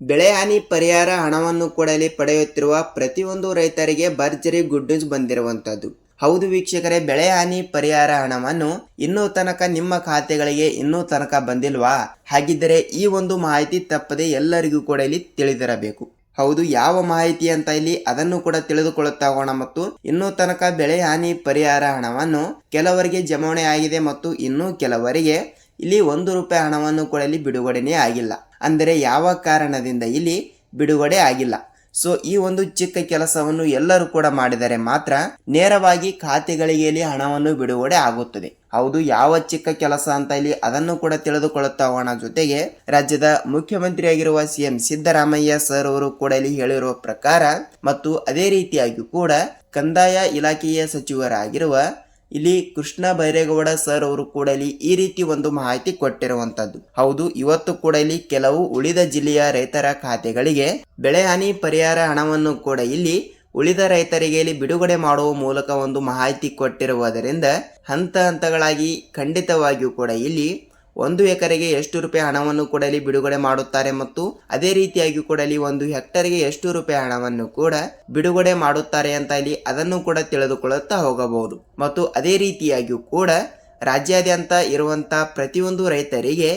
ಬೆಳೆ ಹಾನಿ ಪರಿಹಾರ ಹಣವನ್ನು ಕೊಡಲಿ ಪಡೆಯುತ್ತಿರುವ ಪ್ರತಿಯೊಂದು ರೈತರಿಗೆ ಭರ್ಜರಿ ಗುಡ್ ನ್ಯೂಸ್ ಬಂದಿರುವಂತದ್ದು. ಹೌದು ವೀಕ್ಷಕರೇ, ಬೆಳೆ ಹಾನಿ ಪರಿಹಾರ ಹಣವನ್ನು ಇನ್ನೂ ತನಕ ನಿಮ್ಮ ಖಾತೆಗಳಿಗೆ ಇನ್ನೂ ತನಕ ಬಂದಿಲ್ವಾ? ಹಾಗಿದ್ದರೆ ಈ ಒಂದು ಮಾಹಿತಿ ತಪ್ಪದೆ ಎಲ್ಲರಿಗೂ ಕೂಡ ಇಲ್ಲಿ ತಿಳಿದಿರಬೇಕು. ಹೌದು, ಯಾವ ಮಾಹಿತಿ ಅಂತ ಇಲ್ಲಿ ಅದನ್ನು ಕೂಡ ತಿಳಿದುಕೊಳ್ಳುತ್ತಾ ಹೋಗೋಣ. ಮತ್ತು ಇನ್ನೂ ತನಕ ಬೆಳೆ ಹಾನಿ ಪರಿಹಾರ ಹಣವನ್ನು ಕೆಲವರಿಗೆ ಜಮಾವಣೆ ಆಗಿದೆ ಮತ್ತು ಇನ್ನೂ ಕೆಲವರಿಗೆ ಇಲ್ಲಿ ₹1 ಹಣವನ್ನು ಕೂಡ ಇಲ್ಲಿ ಬಿಡುಗಡೆನೇ ಆಗಿಲ್ಲ. ಅಂದರೆ ಯಾವ ಕಾರಣದಿಂದ ಇಲ್ಲಿ ಬಿಡುಗಡೆ ಆಗಿಲ್ಲ. ಸೊ ಈ ಒಂದು ಚಿಕ್ಕ ಕೆಲಸವನ್ನು ಎಲ್ಲರೂ ಕೂಡ ಮಾಡಿದರೆ ಮಾತ್ರ ನೇರವಾಗಿ ಖಾತೆಗಳಿಗೆ ಇಲ್ಲಿ ಹಣವನ್ನು ಬಿಡುಗಡೆ ಆಗುತ್ತದೆ. ಹೌದು, ಯಾವ ಚಿಕ್ಕ ಕೆಲಸ ಅಂತ ಇಲ್ಲಿ ಅದನ್ನು ಕೂಡ ತಿಳಿದುಕೊಳ್ಳುತ್ತಾ ಹೋಗೋಣ. ಜೊತೆಗೆ ರಾಜ್ಯದ ಮುಖ್ಯಮಂತ್ರಿಯಾಗಿರುವ ಸಿಎಂ ಸಿದ್ದರಾಮಯ್ಯ ಸರ್ ಅವರು ಕೂಡ ಇಲ್ಲಿ ಹೇಳಿರುವ ಪ್ರಕಾರ ಮತ್ತು ಅದೇ ರೀತಿಯಾಗಿ ಕೂಡ ಕಂದಾಯ ಇಲಾಖೆಯ ಸಚಿವರಾಗಿರುವ ಇಲ್ಲಿ ಕೃಷ್ಣ ಬೈರೇಗೌಡ ಸರ್ ಅವರು ಕೂಡ ಇಲ್ಲಿ ಈ ರೀತಿ ಒಂದು ಮಾಹಿತಿ ಕೊಟ್ಟಿರುವಂತದ್ದು. ಹೌದು, ಇವತ್ತು ಕೂಡ ಇಲ್ಲಿ ಕೆಲವು ಉಳಿದ ಜಿಲ್ಲೆಯ ರೈತರ ಖಾತೆಗಳಿಗೆ ಬೆಳೆ ಹಾನಿ ಪರಿಹಾರ ಹಣವನ್ನು ಕೂಡ ಇಲ್ಲಿ ಉಳಿದ ರೈತರಿಗೆ ಇಲ್ಲಿ ಬಿಡುಗಡೆ ಮಾಡುವ ಮೂಲಕ ಒಂದು ಮಾಹಿತಿ ಕೊಟ್ಟಿರುವುದರಿಂದ ಹಂತ ಹಂತಗಳಾಗಿ ಖಂಡಿತವಾಗಿಯೂ ಕೂಡ ಇಲ್ಲಿ 1 ಎಕರೆಗೆ ಎಷ್ಟು ರೂಪಾಯಿ ಹಣವನ್ನು ಕೂಡ ಇಲ್ಲಿ ಬಿಡುಗಡೆ ಮಾಡುತ್ತಾರೆ ಮತ್ತು ಅದೇ ರೀತಿಯಾಗಿ ಕೂಡ ಇಲ್ಲಿ 1 ಹೆಕ್ಟರ್ಗೆ ಎಷ್ಟು ರೂಪಾಯಿ ಹಣವನ್ನು ಕೂಡ ಬಿಡುಗಡೆ ಮಾಡುತ್ತಾರೆ ಅಂತ ಇಲ್ಲಿ ಅದನ್ನು ಕೂಡ ತಿಳಿದುಕೊಳ್ಳುತ್ತಾ ಹೋಗಬಹುದು. ಮತ್ತು ಅದೇ ರೀತಿಯಾಗಿಯೂ ಕೂಡ ರಾಜ್ಯಾದ್ಯಂತ ಇರುವಂತಹ ಪ್ರತಿಯೊಂದು ರೈತರಿಗೆ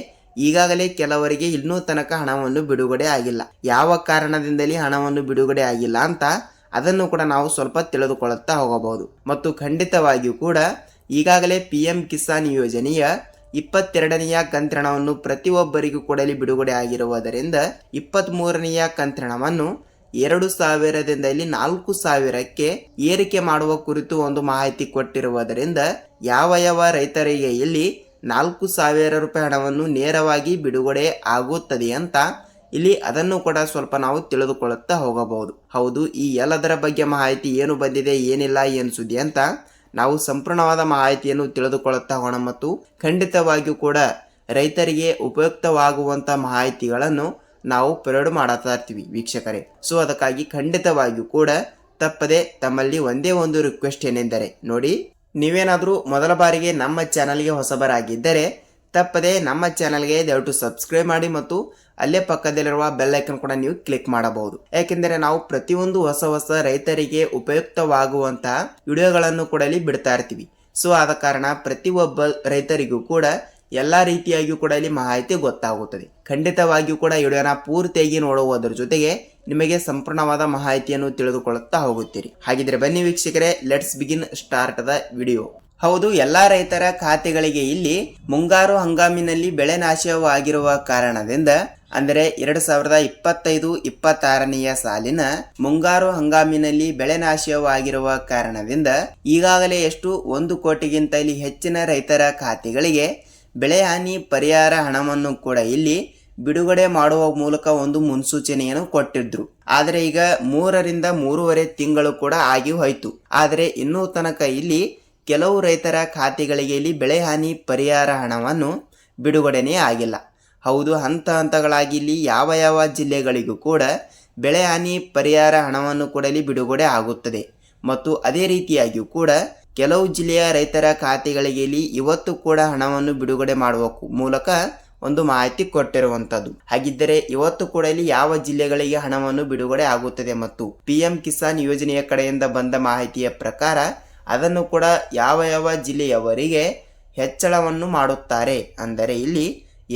ಈಗಾಗಲೇ ಕೆಲವರಿಗೆ ಇನ್ನೂ ತನಕ ಹಣವನ್ನು ಬಿಡುಗಡೆ ಆಗಿಲ್ಲ. ಯಾವ ಕಾರಣದಿಂದಲೇ ಹಣವನ್ನು ಬಿಡುಗಡೆ ಆಗಿಲ್ಲ ಅಂತ ಅದನ್ನು ಕೂಡ ನಾವು ಸ್ವಲ್ಪ ತಿಳಿದುಕೊಳ್ಳುತ್ತಾ ಹೋಗಬಹುದು. ಮತ್ತು ಖಂಡಿತವಾಗಿಯೂ ಕೂಡ ಈಗಾಗಲೇ PM ಕಿಸಾನ್ ಯೋಜನೆಯ 22ನೆಯ ಕಂತಿನವನ್ನು ಪ್ರತಿಯೊಬ್ಬರಿಗೂ ಕೊಡಲಿ ಬಿಡುಗಡೆ ಆಗಿರುವುದರಿಂದ 23ನೆಯ ಕಂತಿನವನ್ನು 2,000ದಿಂದ ಇಲ್ಲಿ 4,000ಕ್ಕೆ ಏರಿಕೆ ಮಾಡುವ ಕುರಿತು ಒಂದು ಮಾಹಿತಿ ಕೊಟ್ಟಿರುವುದರಿಂದ ಯಾವ ರೈತರಿಗೆ ಇಲ್ಲಿ 4,000 ರೂಪಾಯಿ ಹಣವನ್ನು ನೇರವಾಗಿ ಬಿಡುಗಡೆ ಆಗುತ್ತದೆ ಅಂತ ಇಲ್ಲಿ ಅದನ್ನು ಕೂಡ ಸ್ವಲ್ಪ ನಾವು ತಿಳಿದುಕೊಳ್ಳುತ್ತಾ ಹೋಗಬಹುದು. ಹೌದು, ಈ ಎಲ್ಲದರ ಬಗ್ಗೆ ಮಾಹಿತಿ ಏನು ಬಂದಿದೆ, ಏನಿಲ್ಲ, ಏನು ಸುದ್ದಿ ಅಂತ ನಾವು ಸಂಪೂರ್ಣವಾದ ಮಾಹಿತಿಯನ್ನು ತಿಳಿದುಕೊಳ್ಳುತ್ತಾ ಹೋಗೋಣ. ಮತ್ತು ಖಂಡಿತವಾಗಿಯೂ ಕೂಡ ರೈತರಿಗೆ ಉಪಯುಕ್ತವಾಗುವಂಥ ಮಾಹಿತಿಗಳನ್ನು ನಾವು ಪ್ರೊವೈಡ್ ಮಾಡುತ್ತಾ ಇರ್ತೀವಿ ವೀಕ್ಷಕರೇ. ಸೊ ಅದಕ್ಕಾಗಿ ಖಂಡಿತವಾಗಿಯೂ ಕೂಡ ತಪ್ಪದೆ ತಮ್ಮಲ್ಲಿ ಒಂದೇ ಒಂದು ರಿಕ್ವೆಸ್ಟ್ ಏನೆಂದರೆ, ನೋಡಿ, ನೀವೇನಾದರೂ ಮೊದಲ ಬಾರಿಗೆ ನಮ್ಮ ಚಾನಲ್ಗೆ ಹೊಸಬರಾಗಿದ್ದರೆ ತಪ್ಪದೆ ನಮ್ಮ ಚಾನಲ್ಗೆ ದಯವಿಟ್ಟು ಸಬ್ಸ್ಕ್ರೈಬ್ ಮಾಡಿ ಮತ್ತು ಅಲ್ಲೇ ಪಕ್ಕದಲ್ಲಿರುವ ಬೆಲ್ ಐಕನ್ ಕೂಡ ನೀವು ಕ್ಲಿಕ್ ಮಾಡಬಹುದು. ಯಾಕೆಂದರೆ ನಾವು ಪ್ರತಿಯೊಂದು ಹೊಸ ರೈತರಿಗೆ ಉಪಯುಕ್ತವಾಗುವಂತಹ ವಿಡಿಯೋಗಳನ್ನು ಕೂಡ ಇಲ್ಲಿ ಬಿಡ್ತಾ ಇರ್ತೀವಿ. ಸೊ ಆದ ಕಾರಣ ಪ್ರತಿಯೊಬ್ಬ ರೈತರಿಗೂ ಕೂಡ ಎಲ್ಲಾ ರೀತಿಯಾಗಿಯೂ ಕೂಡ ಇಲ್ಲಿ ಮಾಹಿತಿ ಗೊತ್ತಾಗುತ್ತದೆ. ಖಂಡಿತವಾಗಿಯೂ ಕೂಡ ವಿಡಿಯೋನ ಪೂರ್ತಿಯಾಗಿ ನೋಡುವುದರ ಜೊತೆಗೆ ನಿಮಗೆ ಸಂಪೂರ್ಣವಾದ ಮಾಹಿತಿಯನ್ನು ತಿಳಿದುಕೊಳ್ಳುತ್ತಾ ಹೋಗುತ್ತೀರಿ. ಹಾಗಿದ್ರೆ ಬನ್ನಿ ವೀಕ್ಷಕರೇ, let's begin start the video. ಹೌದು, ಎಲ್ಲಾ ರೈತರ ಖಾತೆಗಳಿಗೆ ಇಲ್ಲಿ ಮುಂಗಾರು ಹಂಗಾಮಿನಲ್ಲಿ ಬೆಳೆ ನಾಶವಾಗಿರುವ ಕಾರಣದಿಂದ ಅಂದರೆ 2025-26ನೆಯ ಸಾಲಿನ ಮುಂಗಾರು ಹಂಗಾಮಿನಲ್ಲಿ ಬೆಳೆ ನಾಶವಾಗಿರುವ ಕಾರಣದಿಂದ ಈಗಾಗಲೇ ಎಷ್ಟು 1 ಕೋಟಿಗಿಂತ ಇಲ್ಲಿ ಹೆಚ್ಚಿನ ರೈತರ ಖಾತೆಗಳಿಗೆ ಬೆಳೆ ಹಾನಿ ಪರಿಹಾರ ಹಣವನ್ನು ಕೂಡ ಇಲ್ಲಿ ಬಿಡುಗಡೆ ಮಾಡುವ ಮೂಲಕ ಒಂದು ಮುನ್ಸೂಚನೆಯನ್ನು ಕೊಟ್ಟಿದ್ರು. ಆದರೆ ಈಗ 3ರಿಂದ 3.5 ತಿಂಗಳು ಕೂಡ ಆಗಿ ಹೋಯ್ತು. ಆದರೆ ಇನ್ನೂ ತನಕ ಇಲ್ಲಿ ಕೆಲವು ರೈತರ ಖಾತೆಗಳಿಗೆ ಇಲ್ಲಿ ಬೆಳೆ ಹಾನಿ ಪರಿಹಾರ ಹಣವನ್ನು ಬಿಡುಗಡೆನೇ ಆಗಿಲ್ಲ. ಹೌದು, ಹಂತ ಹಂತಗಳಾಗಿ ಇಲ್ಲಿ ಯಾವ ಜಿಲ್ಲೆಗಳಿಗೂ ಕೂಡ ಬೆಳೆ ಹಾನಿ ಪರಿಹಾರ ಹಣವನ್ನು ಕೂಡ ಇಲ್ಲಿ ಬಿಡುಗಡೆ ಆಗುತ್ತದೆ. ಮತ್ತು ಅದೇ ರೀತಿಯಾಗಿಯೂ ಕೂಡ ಕೆಲವು ಜಿಲ್ಲೆಯ ರೈತರ ಖಾತೆಗಳಿಗೆ ಇಲ್ಲಿ ಇವತ್ತು ಕೂಡ ಹಣವನ್ನು ಬಿಡುಗಡೆ ಮಾಡುವ ಮೂಲಕ ಒಂದು ಮಾಹಿತಿ ಕೊಟ್ಟಿರುವಂತದ್ದು. ಹಾಗಿದ್ದರೆ ಇವತ್ತು ಕೂಡ ಇಲ್ಲಿ ಯಾವ ಜಿಲ್ಲೆಗಳಿಗೆ ಹಣವನ್ನು ಬಿಡುಗಡೆ ಆಗುತ್ತದೆ ಮತ್ತು PM ಕಿಸಾನ್ ಯೋಜನೆಯ ಕಡೆಯಿಂದ ಬಂದ ಮಾಹಿತಿಯ ಪ್ರಕಾರ ಅದನ್ನು ಕೂಡ ಯಾವ ಜಿಲ್ಲೆಯವರಿಗೆ ಹೆಚ್ಚಳವನ್ನು ಮಾಡುತ್ತಾರೆ. ಅಂದರೆ ಇಲ್ಲಿ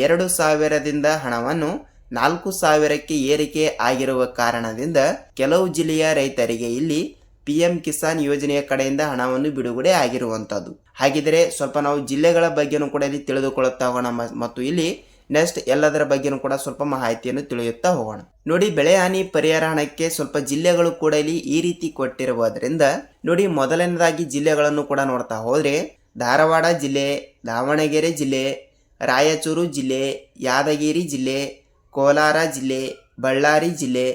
2,000ದಿಂದ ಹಣವನ್ನು 4,000ಕ್ಕೆ ಏರಿಕೆ ಆಗಿರುವ ಕಾರಣದಿಂದ ಕೆಲವು ಜಿಲ್ಲೆಯ ರೈತರಿಗೆ ಇಲ್ಲಿ PM ಕಿಸಾನ್ ಯೋಜನೆಯ ಕಡೆಯಿಂದ ಹಣವನ್ನು ಬಿಡುಗಡೆ ಆಗಿರುವಂತದ್ದು. ಹಾಗಿದ್ರೆ ಸ್ವಲ್ಪ ನಾವು ಜಿಲ್ಲೆಗಳ ಬಗ್ಗೆನೂ ಕೂಡ ಇಲ್ಲಿ ತಿಳಿದುಕೊಳ್ಳುತ್ತಾ ಹೋಗೋಣ ಮತ್ತು ಇಲ್ಲಿ ನೆಕ್ಸ್ಟ್ ಎಲ್ಲದರ ಬಗ್ಗೆನೂ ಕೂಡ ಸ್ವಲ್ಪ ಮಾಹಿತಿಯನ್ನು ತಿಳಿಯುತ್ತಾ ಹೋಗೋಣ. ನೋಡಿ, ಬೆಳೆ ಹಾನಿ ಪರಿಹಾರ ಹಣಕ್ಕೆ ಸ್ವಲ್ಪ ಜಿಲ್ಲೆಗಳು ಕೂಡ ಇಲ್ಲಿ ಈ ರೀತಿ ಕೊಟ್ಟಿರುವುದರಿಂದ ನೋಡಿ, ಮೊದಲನೇದಾಗಿ ಜಿಲ್ಲೆಗಳನ್ನು ಕೂಡ ನೋಡ್ತಾ ಹೋದ್ರೆ ಧಾರವಾಡ ಜಿಲ್ಲೆ, ದಾವಣಗೆರೆ ಜಿಲ್ಲೆ, ರಾಯಚೂರು ಜಿಲ್ಲೆ, ಯಾದಗಿರಿ ಜಿಲ್ಲೆ, ಕೋಲಾರ ಜಿಲ್ಲೆ, ಬಳ್ಳಾರಿ ಜಿಲ್ಲೆ,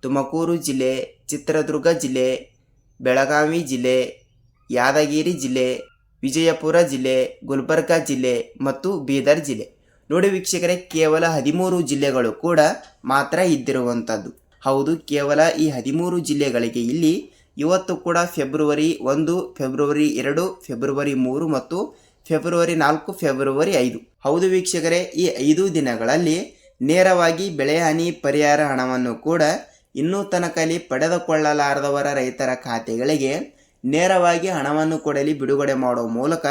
ತುಮಕೂರು ಜಿಲ್ಲೆ, ಚಿತ್ರದುರ್ಗ ಜಿಲ್ಲೆ, ಬೆಳಗಾವಿ ಜಿಲ್ಲೆ, ಯಾದಗಿರಿ ಜಿಲ್ಲೆ, ವಿಜಯಪುರ ಜಿಲ್ಲೆ, ಗುಲ್ಬರ್ಗಾ ಜಿಲ್ಲೆ ಮತ್ತು ಬೀದರ್ ಜಿಲ್ಲೆ. ನೋಡಿ ವೀಕ್ಷಕರೇ, ಕೇವಲ 13 ಜಿಲ್ಲೆಗಳು ಕೂಡ ಮಾತ್ರ ಇದ್ದಿರುವಂಥದ್ದು. ಹೌದು, ಕೇವಲ ಈ 13 ಜಿಲ್ಲೆಗಳಿಗೆ ಇಲ್ಲಿ ಇವತ್ತು ಕೂಡ ಫೆಬ್ರವರಿ 1, ಫೆಬ್ರವರಿ 2, ಫೆಬ್ರವರಿ 3 ಮತ್ತು ಫೆಬ್ರವರಿ 4, ಫೆಬ್ರವರಿ 5. ಹೌದು ವೀಕ್ಷಕರೇ, ಈ 5 ದಿನಗಳಲ್ಲಿ ನೇರವಾಗಿ ಬೆಳೆ ಹಾನಿ ಪರಿಹಾರ ಹಣವನ್ನು ಕೂಡ ಇನ್ನೂ ತನಕಲ್ಲಿ ಪಡೆದುಕೊಳ್ಳಲಾರದವರ ರೈತರ ಖಾತೆಗಳಿಗೆ ನೇರವಾಗಿ ಹಣವನ್ನು ಕೊಡಲಿ ಬಿಡುಗಡೆ ಮಾಡುವ ಮೂಲಕ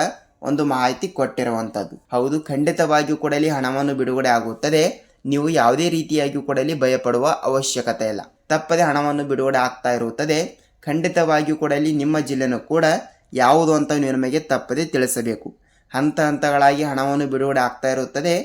ಒಂದು ಮಾಹಿತಿ ಕೊಟ್ಟಿರುವಂಥದ್ದು. ಹೌದು, ಖಂಡಿತವಾಗಿಯೂ ಕೊಡಲಿ ಹಣವನ್ನು ಬಿಡುಗಡೆ ಆಗುತ್ತದೆ. ನೀವು ಯಾವುದೇ ರೀತಿಯಾಗಿ ಕೊಡಲಿ ಭಯಪಡುವ ಅವಶ್ಯಕತೆ ಇಲ್ಲ. ತಪ್ಪದೆ ಹಣವನ್ನು ಬಿಡುಗಡೆ ಆಗ್ತಾ ಇರುತ್ತದೆ. ಖಂಡಿತವಾಗಿಯೂ ಕೊಡಲಿ ನಿಮ್ಮ ಜಿಲ್ಲೆನೂ ಕೂಡ ಯಾವುದು ಅಂತ ನಿಮಗೆ ತಪ್ಪದೆ ತಿಳಿಸಬೇಕು. ಹಂತ ಹಂತಗಳಾಗಿ ಹಣವನ್ನು ಬಿಡುಗಡೆ ಆಗ್ತಾ ಇರುತ್ತದೆ.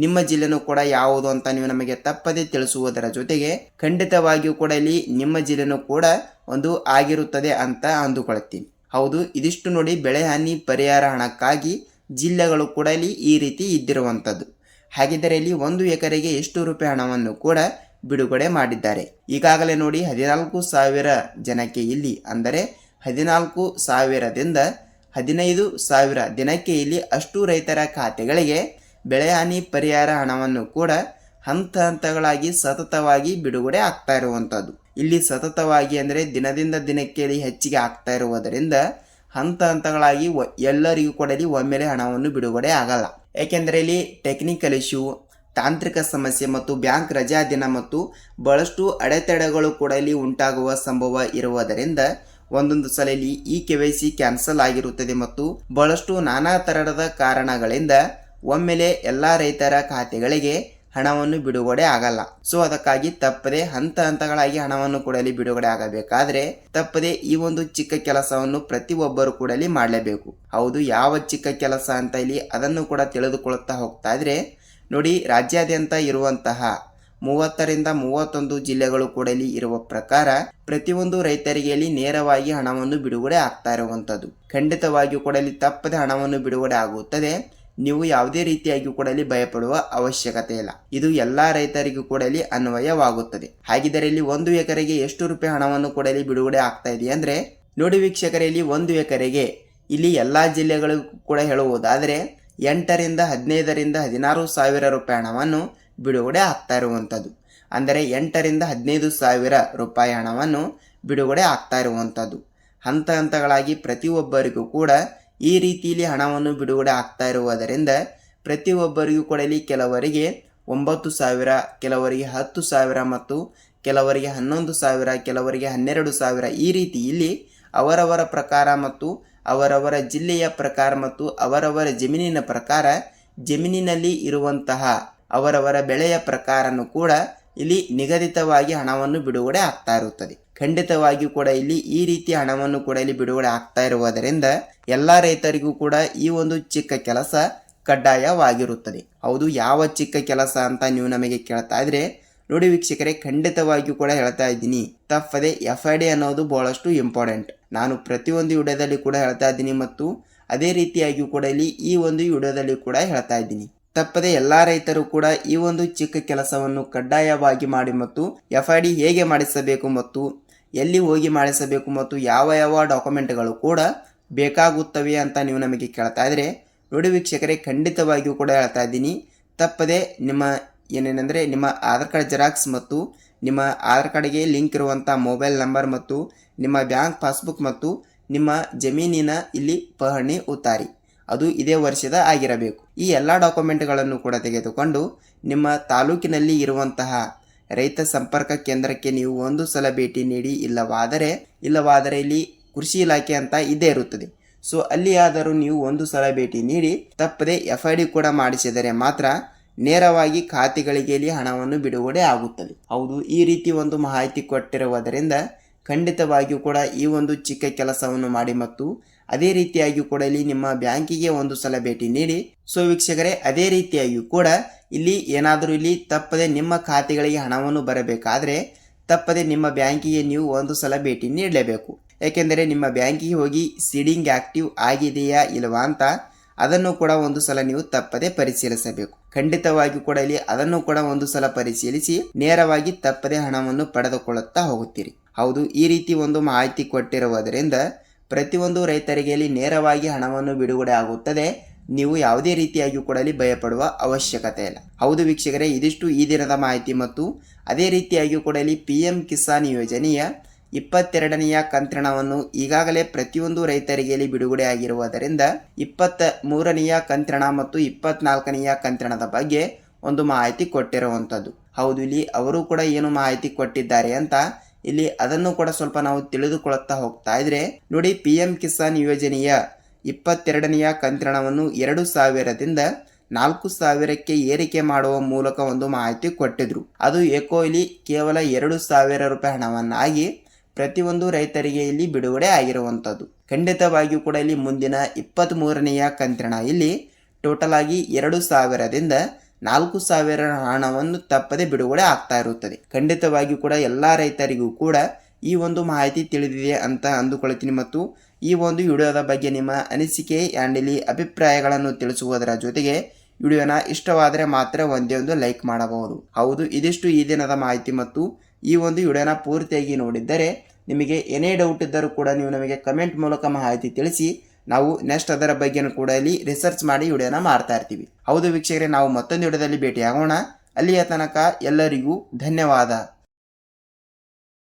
ನಿಮ್ಮ ಜಿಲ್ಲೆನೂ ಕೂಡ ಯಾವುದು ಅಂತ ನೀವು ನಮಗೆ ತಪ್ಪದೆ ತಿಳಿಸುವುದರ ಜೊತೆಗೆ ಖಂಡಿತವಾಗಿಯೂ ಕೂಡ ಇಲ್ಲಿ ನಿಮ್ಮ ಜಿಲ್ಲೆನೂ ಕೂಡ ಒಂದು ಆಗಿರುತ್ತದೆ ಅಂತ ಅಂದುಕೊಳ್ತೀನಿ. ಹೌದು, ಇದಿಷ್ಟು ನೋಡಿ ಬೆಳೆ ಹಾನಿ ಪರಿಹಾರ ಹಣಕ್ಕಾಗಿ ಜಿಲ್ಲೆಗಳು ಕೂಡ ಇಲ್ಲಿ ಈ ರೀತಿ ಇದ್ದಿರುವಂಥದ್ದು. ಹಾಗಿದ್ದರೆ ಇಲ್ಲಿ 1 ಎಕರೆಗೆ ಎಷ್ಟು ರೂಪಾಯಿ ಹಣವನ್ನು ಕೂಡ ಬಿಡುಗಡೆ ಮಾಡಿದ್ದಾರೆ. ಈಗಾಗಲೇ ನೋಡಿ 14,000 ಜನಕ್ಕೆ ಇಲ್ಲಿ ಅಂದರೆ 14,000ದಿಂದ 15,000 ದಿನಕ್ಕೆ ಇಲ್ಲಿ ಅಷ್ಟು ರೈತರ ಖಾತೆಗಳಿಗೆ ಬೆಳೆ ಹಾನಿ ಪರಿಹಾರ ಹಣವನ್ನು ಕೂಡ ಹಂತ ಹಂತಗಳಾಗಿ ಸತತವಾಗಿ ಬಿಡುಗಡೆ ಆಗ್ತಾ ಇರುವಂಥದ್ದು. ಇಲ್ಲಿ ಸತತವಾಗಿ ಅಂದರೆ ದಿನದಿಂದ ದಿನಕ್ಕೆ ಹೆಚ್ಚಿಗೆ ಆಗ್ತಾ ಇರುವುದರಿಂದ ಹಂತ ಹಂತಗಳಾಗಿ ಎಲ್ಲರಿಗೂ ಕೂಡ ಇಲ್ಲಿ ಒಮ್ಮೆಲೆ ಹಣವನ್ನು ಬಿಡುಗಡೆ ಆಗಲ್ಲ. ಏಕೆಂದರೆ ಇಲ್ಲಿ ಟೆಕ್ನಿಕಲ್ ಇಶ್ಯೂ, ತಾಂತ್ರಿಕ ಸಮಸ್ಯೆ ಮತ್ತು ಬ್ಯಾಂಕ್ ರಜಾ ದಿನ ಮತ್ತು ಬಹಳಷ್ಟು ಅಡೆತಡೆಗಳು ಕೂಡ ಇಲ್ಲಿ ಉಂಟಾಗುವ ಸಂಭವ ಇರುವುದರಿಂದ ಒಂದೊಂದು ಸಲ ಇಲ್ಲಿ ಈ KYC ಕ್ಯಾನ್ಸಲ್ ಆಗಿರುತ್ತದೆ ಮತ್ತು ಬಹಳಷ್ಟು ನಾನಾ ತರಹದ ಕಾರಣಗಳಿಂದ ಒಮ್ಮೆಲೆ ಎಲ್ಲ ರೈತರ ಖಾತೆಗಳಿಗೆ ಹಣವನ್ನು ಬಿಡುಗಡೆ ಆಗಲ್ಲ. ಸೊ ಅದಕ್ಕಾಗಿ ತಪ್ಪದೆ ಹಂತ ಹಂತಗಳಾಗಿ ಹಣವನ್ನು ಕೊಡಲಿ ಬಿಡುಗಡೆ ಆಗಬೇಕಾದ್ರೆ ತಪ್ಪದೆ ಈ ಒಂದು ಚಿಕ್ಕ ಕೆಲಸವನ್ನು ಪ್ರತಿಯೊಬ್ಬರು ಕೂಡ ಮಾಡಲೇಬೇಕು. ಹೌದು, ಯಾವ ಚಿಕ್ಕ ಕೆಲಸ ಅಂತ ಇಲ್ಲಿ ಅದನ್ನು ಕೂಡ ತಿಳಿದುಕೊಳ್ಳುತ್ತಾ ಹೋಗ್ತಾ ಇದ್ರೆ ನೋಡಿ, ರಾಜ್ಯಾದ್ಯಂತ ಇರುವಂತಹ 30ರಿಂದ 31 ಜಿಲ್ಲೆಗಳು ಕೂಡ ಇಲ್ಲಿ ಇರುವ ಪ್ರಕಾರ ಪ್ರತಿಯೊಂದು ರೈತರಿಗೆ ಇಲ್ಲಿ ನೇರವಾಗಿ ಹಣವನ್ನು ಬಿಡುಗಡೆ ಆಗ್ತಾ ಇರುವಂಥದ್ದು. ಖಂಡಿತವಾಗಿಯೂ ಕೂಡ ಇಲ್ಲಿ ತಪ್ಪದೆ ಹಣವನ್ನು ಬಿಡುಗಡೆ ಆಗುತ್ತದೆ. ನೀವು ಯಾವುದೇ ರೀತಿಯಾಗಿ ಕೂಡ ಇಲ್ಲಿ ಭಯಪಡುವ ಅವಶ್ಯಕತೆ ಇಲ್ಲ. ಇದು ಎಲ್ಲಾ ರೈತರಿಗೂ ಕೂಡ ಇಲ್ಲಿ ಅನ್ವಯವಾಗುತ್ತದೆ. ಹಾಗಿದ್ದರೆ ಇಲ್ಲಿ 1 ಎಕರೆಗೆ ಎಷ್ಟು ರೂಪಾಯಿ ಹಣವನ್ನು ಕೂಡ ಇಲ್ಲಿ ಬಿಡುಗಡೆ ಆಗ್ತಾ ಇದೆ ಅಂದ್ರೆ ನೋಡಿ ವೀಕ್ಷಕರೇ, ಇಲ್ಲಿ 1 ಎಕರೆಗೆ ಇಲ್ಲಿ ಎಲ್ಲಾ ಜಿಲ್ಲೆಗಳಿಗೂ ಕೂಡ ಹೇಳುವುದಾದರೆ 8ರಿಂದ 15ರಿಂದ 16,000 ರೂಪಾಯಿ ಹಣವನ್ನು ಬಿಡುಗಡೆ ಆಗ್ತಾ ಇರುವಂಥದ್ದು. ಅಂದರೆ 8ರಿಂದ 15,000 ರೂಪಾಯಿ ಹಣವನ್ನು ಬಿಡುಗಡೆ ಆಗ್ತಾ ಇರುವಂಥದ್ದು. ಹಂತ ಹಂತಗಳಾಗಿ ಪ್ರತಿಯೊಬ್ಬರಿಗೂ ಕೂಡ ಈ ರೀತಿಯಲ್ಲಿ ಹಣವನ್ನು ಬಿಡುಗಡೆ ಆಗ್ತಾ ಇರುವುದರಿಂದ ಪ್ರತಿಯೊಬ್ಬರಿಗೂ ಕೂಡ ಇಲ್ಲಿ ಕೆಲವರಿಗೆ 9,000, ಕೆಲವರಿಗೆ 10,000 ಮತ್ತು ಕೆಲವರಿಗೆ 11,000, ಕೆಲವರಿಗೆ 12,000 ಈ ರೀತಿ ಇಲ್ಲಿ ಅವರವರ ಪ್ರಕಾರ ಮತ್ತು ಅವರವರ ಜಿಲ್ಲೆಯ ಪ್ರಕಾರ ಮತ್ತು ಅವರವರ ಜಮೀನಿನ ಪ್ರಕಾರ ಜಮೀನಿನಲ್ಲಿ ಇರುವಂತಹ ಅವರವರ ಬೆಳೆಯ ಪ್ರಕಾರನೂ ಕೂಡ ಇಲ್ಲಿ ನಿಗದಿತವಾಗಿ ಹಣವನ್ನು ಬಿಡುಗಡೆ ಆಗ್ತಾ ಇರುತ್ತದೆ. ಖಂಡಿತವಾಗಿಯೂ ಕೂಡ ಇಲ್ಲಿ ಈ ರೀತಿ ಹಣವನ್ನು ಕೂಡ ಇಲ್ಲಿ ಬಿಡುಗಡೆ ಆಗ್ತಾ ಇರುವುದರಿಂದ ಎಲ್ಲ ರೈತರಿಗೂ ಕೂಡ ಈ ಒಂದು ಚಿಕ್ಕ ಕೆಲಸ ಕಡ್ಡಾಯವಾಗಿರುತ್ತದೆ. ಹೌದು, ಯಾವ ಚಿಕ್ಕ ಕೆಲಸ ಅಂತ ನೀವು ನಮಗೆ ಕೇಳ್ತಾ ಇದ್ರೆ ನೋಡಿ ವೀಕ್ಷಕರೇ, ಖಂಡಿತವಾಗಿಯೂ ಕೂಡ ಹೇಳ್ತಾ ಇದ್ದೀನಿ, ತಪ್ಪದೆ FID ಅನ್ನೋದು ಬಹಳಷ್ಟು ಇಂಪಾರ್ಟೆಂಟ್. ನಾನು ಪ್ರತಿಯೊಂದು ವಿಡಿಯೋದಲ್ಲಿ ಕೂಡ ಹೇಳ್ತಾ ಇದ್ದೀನಿ ಮತ್ತು ಅದೇ ರೀತಿಯಾಗಿಯೂ ಕೂಡ ಇಲ್ಲಿ ಈ ಒಂದು ವಿಡಿಯೋದಲ್ಲಿ ಕೂಡ ಹೇಳ್ತಾ ಇದ್ದೀನಿ. ತಪ್ಪದೆ ಎಲ್ಲ ರೈತರು ಕೂಡ ಈ ಒಂದು ಚಿಕ್ಕ ಕೆಲಸವನ್ನು ಕಡ್ಡಾಯವಾಗಿ ಮಾಡಿ ಮತ್ತು FID ಹೇಗೆ ಮಾಡಿಸಬೇಕು ಮತ್ತು ಎಲ್ಲಿ ಹೋಗಿ ಮಾಡಿಸಬೇಕು ಮತ್ತು ಯಾವ ಯಾವ ಡಾಕ್ಯುಮೆಂಟ್ಗಳು ಕೂಡ ಬೇಕಾಗುತ್ತವೆ ಅಂತ ನೀವು ನಮಗೆ ಕೇಳ್ತಾ ಇದ್ರೆ ನೋಡಿ ವೀಕ್ಷಕರೇ, ಖಂಡಿತವಾಗಿಯೂ ಕೂಡ ಹೇಳ್ತಾ ಇದ್ದೀನಿ, ತಪ್ಪದೆ ನಿಮ್ಮ ಏನೇನೆಂದರೆ ನಿಮ್ಮ ಆಧಾರ್ ಕಾರ್ಡ್ ಜೆರಾಕ್ಸ್ ಮತ್ತು ನಿಮ್ಮ ಆಧಾರ್ ಕಾರ್ಡ್ಗೆ ಲಿಂಕ್ ಇರುವಂಥ ಮೊಬೈಲ್ ನಂಬರ್ ಮತ್ತು ನಿಮ್ಮ ಬ್ಯಾಂಕ್ ಪಾಸ್ಬುಕ್ ಮತ್ತು ನಿಮ್ಮ ಜಮೀನಿನ ಇಲ್ಲಿ ಪಹಣಿ ಉತ್ತಾರಿ ಅದು ಇದೇ ವರ್ಷದ ಆಗಿರಬೇಕು. ಈ ಎಲ್ಲ ಡಾಕ್ಯುಮೆಂಟ್ಗಳನ್ನು ಕೂಡ ತೆಗೆದುಕೊಂಡು ನಿಮ್ಮ ತಾಲೂಕಿನಲ್ಲಿ ಇರುವಂತಹ ರೈತ ಸಂಪರ್ಕ ಕೇಂದ್ರಕ್ಕೆ ನೀವು ಒಂದು ಸಲ ಭೇಟಿ ನೀಡಿ, ಇಲ್ಲವಾದರೆ ಇಲ್ಲಿ ಕೃಷಿ ಇಲಾಖೆ ಅಂತ ಇದೇ ಇರುತ್ತದೆ. ಸೊ ಅಲ್ಲಿ ಆದರೂ ನೀವು ಒಂದು ಸಲ ಭೇಟಿ ನೀಡಿ ತಪ್ಪದೆ FID ಕೂಡ ಮಾಡಿಸಿದರೆ ಮಾತ್ರ ನೇರವಾಗಿ ಖಾತೆಗಳಿಗೆ ಇಲ್ಲಿ ಹಣವನ್ನು ಬಿಡುಗಡೆ ಆಗುತ್ತದೆ. ಹೌದು, ಈ ರೀತಿ ಒಂದು ಮಾಹಿತಿ ಕೊಟ್ಟಿರುವುದರಿಂದ ಖಂಡಿತವಾಗಿಯೂ ಕೂಡ ಈ ಒಂದು ಚಿಕ್ಕ ಕೆಲಸವನ್ನು ಮಾಡಿ ಮತ್ತು ಅದೇ ರೀತಿಯಾಗಿಯೂ ಕೂಡ ಇಲ್ಲಿ ನಿಮ್ಮ ಬ್ಯಾಂಕಿಗೆ ಒಂದು ಸಲ ಭೇಟಿ ನೀಡಿ. ಸೊ ವೀಕ್ಷಕರೇ, ಅದೇ ರೀತಿಯಾಗಿಯೂ ಕೂಡ ಇಲ್ಲಿ ಏನಾದರೂ ಇಲ್ಲಿ ತಪ್ಪದೆ ನಿಮ್ಮ ಖಾತೆಗಳಿಗೆ ಹಣವನ್ನು ಬರಬೇಕಾದ್ರೆ ತಪ್ಪದೆ ನಿಮ್ಮ ಬ್ಯಾಂಕಿಗೆ ನೀವು ಒಂದು ಸಲ ಭೇಟಿ ನೀಡಲೇಬೇಕು. ಏಕೆಂದರೆ ನಿಮ್ಮ ಬ್ಯಾಂಕಿಗೆ ಹೋಗಿ ಸೀಡಿಂಗ್ ಆಕ್ಟಿವ್ ಆಗಿದೆಯಾ ಇಲ್ಲವಾ ಅಂತ ಅದನ್ನು ಕೂಡ ಒಂದು ಸಲ ನೀವು ತಪ್ಪದೆ ಪರಿಶೀಲಿಸಬೇಕು. ಖಂಡಿತವಾಗಿಯೂ ಕೂಡ ಇಲ್ಲಿ ಅದನ್ನು ಕೂಡ ಒಂದು ಸಲ ಪರಿಶೀಲಿಸಿ ನೇರವಾಗಿ ತಪ್ಪದೆ ಹಣವನ್ನು ಪಡೆದುಕೊಳ್ಳುತ್ತಾ ಹೋಗುತ್ತೀರಿ. ಹೌದು, ಈ ರೀತಿ ಒಂದು ಮಾಹಿತಿ ಕೊಟ್ಟಿರುವುದರಿಂದ ಪ್ರತಿಯೊಂದು ರೈತರಿಗೆ ಇಲ್ಲಿ ನೇರವಾಗಿ ಹಣವನ್ನು ಬಿಡುಗಡೆ ಆಗುತ್ತದೆ. ನೀವು ಯಾವುದೇ ರೀತಿಯಾಗಿಯೂ ಕೂಡ ಇಲ್ಲಿ ಭಯಪಡುವ ಅವಶ್ಯಕತೆ ಇಲ್ಲ. ಹೌದು ವೀಕ್ಷಕರೇ, ಇದಿಷ್ಟು ಈ ದಿನದ ಮಾಹಿತಿ ಮತ್ತು ಅದೇ ರೀತಿಯಾಗಿಯೂ ಕೂಡ ಇಲ್ಲಿ PM ಕಿಸಾನ್ ಯೋಜನೆಯ 22ನೆಯ ಕಂತಿನವನ್ನು ಈಗಾಗಲೇ ಪ್ರತಿಯೊಂದು ರೈತರಿಗೆ ಇಲ್ಲಿ ಬಿಡುಗಡೆ ಆಗಿರುವುದರಿಂದ 23ನೆಯ ಕಂತಿನ ಮತ್ತು 24ನೆಯ ಕಂತಿನದ ಬಗ್ಗೆ ಒಂದು ಮಾಹಿತಿ ಕೊಟ್ಟಿರುವಂಥದ್ದು. ಹೌದು, ಇಲ್ಲಿ ಅವರು ಕೂಡ ಏನು ಮಾಹಿತಿ ಕೊಟ್ಟಿದ್ದಾರೆ ಅಂತ ಇಲ್ಲಿ ಅದನ್ನು ಕೂಡ ಸ್ವಲ್ಪ ನಾವು ತಿಳಿದುಕೊಳ್ಳುತ್ತಾ ಹೋಗ್ತಾ ಇದ್ರೆ ನೋಡಿ, PM ಕಿಸಾನ್ ಯೋಜನೆಯ 22ನೆಯ ಕಂತಿನವನ್ನು 2,000ದಿಂದ 4,000ಕ್ಕೆ ಏರಿಕೆ ಮಾಡುವ ಮೂಲಕ ಒಂದು ಮಾಹಿತಿ ಕೊಟ್ಟಿದ್ರು. ಅದು ಏಕೋ ಇಲ್ಲಿ ಕೇವಲ 2,000 ರೂಪಾಯಿ ಹಣವನ್ನಾಗಿ ಪ್ರತಿಯೊಂದು ರೈತರಿಗೆ ಇಲ್ಲಿ ಬಿಡುಗಡೆ ಆಗಿರುವಂಥದ್ದು. ಖಂಡಿತವಾಗಿಯೂ ಕೂಡ ಇಲ್ಲಿ ಮುಂದಿನ 23ನೆಯ ಕಂತಿನ ಇಲ್ಲಿ ಟೋಟಲ್ ಆಗಿ 2,000ದಿಂದ 4,000 ಹಣವನ್ನು ತಪ್ಪದೆ ಬಿಡುಗಡೆ ಆಗ್ತಾ ಇರುತ್ತದೆ. ಖಂಡಿತವಾಗಿಯೂ ಕೂಡ ಎಲ್ಲ ರೈತರಿಗೂ ಕೂಡ ಈ ಒಂದು ಮಾಹಿತಿ ತಿಳಿದಿದೆ ಅಂತ ಅಂದುಕೊಳ್ತೀನಿ. ಮತ್ತು ಈ ಒಂದು ವಿಡಿಯೋದ ಬಗ್ಗೆ ನಿಮ್ಮ ಅನಿಸಿಕೆ ಆ್ಯಂಡ್ ಇಲ್ಲಿ ಅಭಿಪ್ರಾಯಗಳನ್ನು ತಿಳಿಸುವುದರ ಜೊತೆಗೆ ವಿಡಿಯೋನ ಇಷ್ಟವಾದರೆ ಮಾತ್ರ ಒಂದೇ ಒಂದು ಲೈಕ್ ಮಾಡಬಹುದು. ಹೌದು, ಇದಿಷ್ಟು ಈ ದಿನದ ಮಾಹಿತಿ. ಮತ್ತು ಈ ಒಂದು ವಿಡಿಯೋನ ಪೂರ್ತಿಯಾಗಿ ನೋಡಿದ್ದರೆ ನಿಮಗೆ ಏನೇ ಡೌಟ್ ಇದ್ದರೂ ಕೂಡ ನೀವು ನಮಗೆ ಕಮೆಂಟ್ ಮೂಲಕ ಮಾಹಿತಿ ತಿಳಿಸಿ, ನಾವು ನೆಕ್ಸ್ಟ್ ಅದರ ಬಗ್ಗೆನೂ ಕೂಡ ಇಲ್ಲಿ ರಿಸರ್ಚ್ ಮಾಡಿ ವಿಡಿಯೋನ ಮಾಡ್ತಾ ಇರ್ತೀವಿ. ಹೌದು ವೀಕ್ಷಕರೇ, ನಾವು ಮತ್ತೊಂದು ವಿಡಿಯೋದಲ್ಲಿ ಭೇಟಿಯಾಗೋಣ. ಅಲ್ಲಿಯ ತನಕ ಎಲ್ಲರಿಗೂ ಧನ್ಯವಾದ.